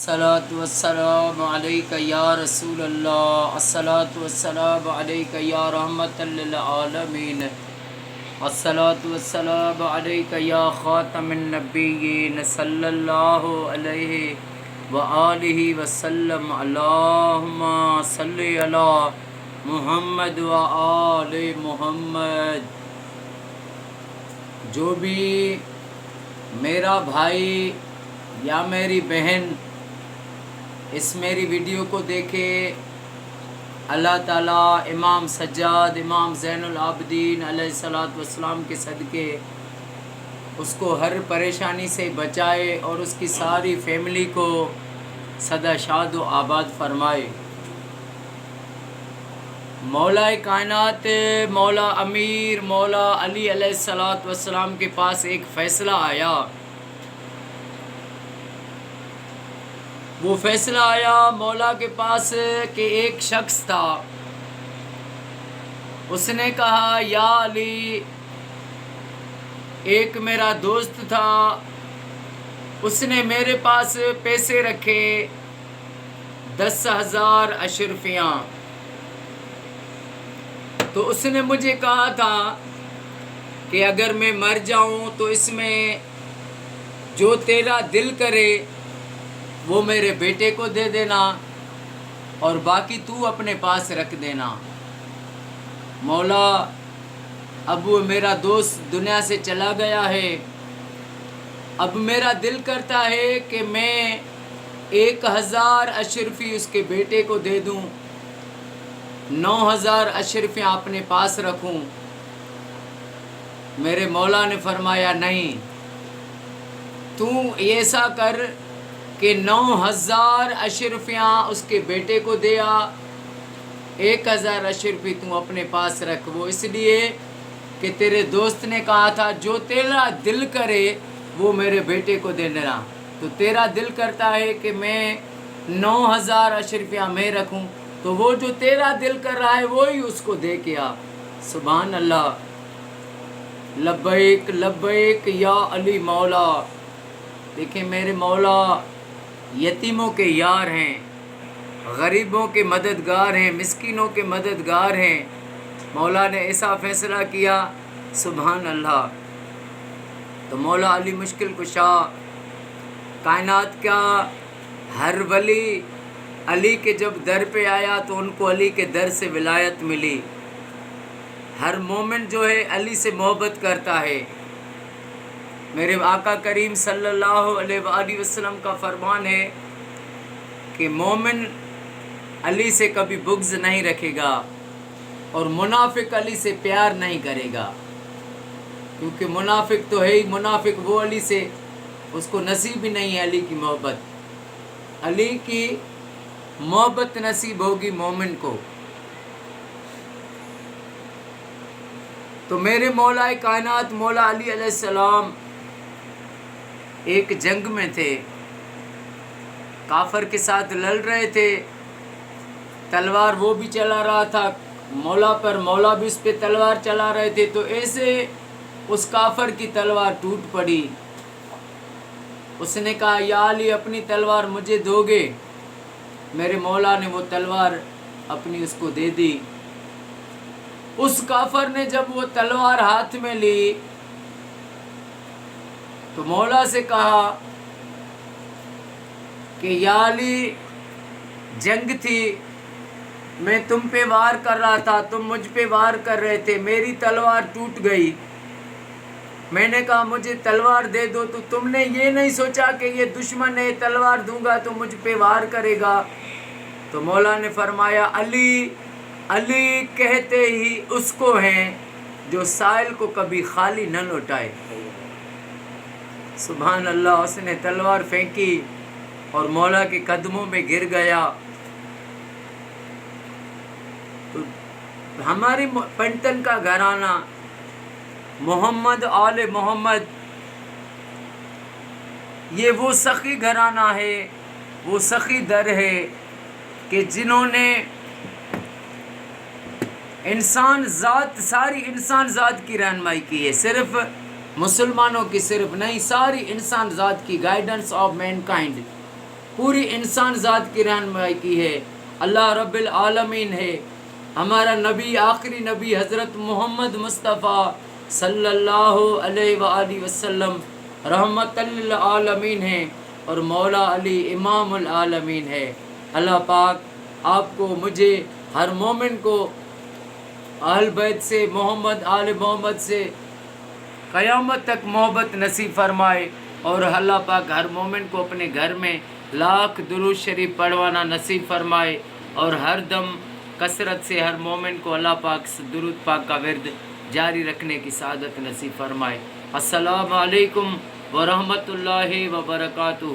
الصلاۃ والسلام علیک یا رسول اللہ، الصلاۃ والسلام علیک یا رحمت للعالمین، الصلاۃ والسلام علیک یا خاتم النبیین صلی اللہ علیہ وآلہ وسلم۔ اللہم صلی علی محمد وآل محمد۔ جو بھی میرا بھائی یا میری بہن اس میری ویڈیو کو دیکھے، اللہ تعالیٰ امام سجاد، امام زین العابدین علیہ الصلوۃ والسلام کے صدقے اس کو ہر پریشانی سے بچائے اور اس کی ساری فیملی کو سدا شاد و آباد فرمائے۔ مولا کائنات، مولا امیر، مولا علی علیہ الصلوۃ والسلام کے پاس ایک فیصلہ آیا۔ وہ فیصلہ آیا مولا کے پاس کہ ایک شخص تھا، اس نے کہا یا علی، ایک میرا دوست تھا، اس نے میرے پاس پیسے رکھے 10,000 اشرفیاں، تو اس نے مجھے کہا تھا کہ اگر میں مر جاؤں تو اس میں جو تیرا دل کرے وہ میرے بیٹے کو دے دینا اور باقی تو اپنے پاس رکھ دینا۔ مولا، اب وہ میرا دوست دنیا سے چلا گیا ہے، اب میرا دل کرتا ہے کہ میں 1,000 اشرفی اس کے بیٹے کو دے دوں، 9,000 اشرفیاں اپنے پاس رکھوں۔ میرے مولا نے فرمایا نہیں، تو ایسا کر کہ 9,000 اشرفیاں اس کے بیٹے کو دیا، 1,000 اشرفی تو اپنے پاس رکھ۔ وہ اس لیے کہ تیرے دوست نے کہا تھا جو تیرا دل کرے وہ میرے بیٹے کو دے دینا، تو تیرا دل کرتا ہے کہ میں 9,000 اشرفیاں میں رکھوں، تو وہ جو تیرا دل کر رہا ہے وہی اس کو دے کے آ۔ سبحان اللہ، لبیک لبیک یا علی مولا۔ دیکھیں میرے مولا یتیموں کے یار ہیں، غریبوں کے مددگار ہیں، مسکینوں کے مددگار ہیں۔ مولا نے ایسا فیصلہ کیا، سبحان اللہ۔ تو مولا علی مشکل کشا، کائنات کا ہر ولی علی کے جب در پہ آیا تو ان کو علی کے در سے ولایت ملی۔ ہر مومن جو ہے علی سے محبت کرتا ہے۔ میرے آقا کریم صلی اللہ علیہ وآلہ وسلم کا فرمان ہے کہ مومن علی سے کبھی بغض نہیں رکھے گا اور منافق علی سے پیار نہیں کرے گا، کیونکہ منافق تو ہے ہی منافق، وہ علی سے اس کو نصیب ہی نہیں ہے علی کی محبت۔ علی کی محبت نصیب ہوگی مومن کو۔ تو میرے مولا کائنات مولا علی علیہ السلام ایک جنگ میں تھے، کافر کے ساتھ لڑ رہے تھے، تلوار وہ بھی چلا رہا تھا مولا پر، مولا بھی اس پہ تلوار چلا رہے تھے، تو ایسے اس کافر کی تلوار ٹوٹ پڑی۔ اس نے کہا یا علی، اپنی تلوار مجھے دو گے؟ میرے مولا نے وہ تلوار اپنی اس کو دے دی۔ اس کافر نے جب وہ تلوار ہاتھ میں لی تو مولا سے کہا کہ یا علی، جنگ تھی، میں تم پہ وار کر رہا تھا، تم مجھ پہ وار کر رہے تھے، میری تلوار ٹوٹ گئی، میں نے کہا مجھے تلوار دے دو، تو تم نے یہ نہیں سوچا کہ یہ دشمن ہے، تلوار دوں گا تو مجھ پہ وار کرے گا۔ تو مولا نے فرمایا علی، علی کہتے ہی اس کو ہیں جو سائل کو کبھی خالی نہ لوٹائے۔ سبحان اللہ۔ اس نے تلوار پھینکی اور مولا کے قدموں میں گر گیا۔ تو ہماری پنٹن کا گھرانہ محمد آل محمد، یہ وہ سخی گھرانہ ہے، وہ سخی در ہے کہ جنہوں نے انسان ذات، ساری انسان ذات کی رہنمائی کی ہے، صرف مسلمانوں کی صرف نہیں، ساری انسان ذات کی، گائیڈنس آف مین کائنڈ۔ پوری انسان ذات کی رہنمائی کی ہے۔ اللہ رب العالمین ہے، ہمارا نبی، آخری نبی حضرت محمد مصطفیٰ صلی اللہ علیہ وآلہ وسلم رحمت للعالمین ہے، اور مولا علی امام العالمین ہے۔ اللہ پاک آپ کو، مجھے، ہر مومن کو اہل بیت سے، محمد، آل محمد سے قیامت تک محبت نصیب فرمائے، اور اللہ پاک ہر مومن کو اپنے گھر میں لاکھ درود شریف پڑھوانا نصیب فرمائے، اور ہر دم کثرت سے ہر مومن کو اللہ پاک درود پاک کا ورد جاری رکھنے کی سعادت نصیب فرمائے۔ السلام علیکم ورحمۃ اللہ وبرکاتہ۔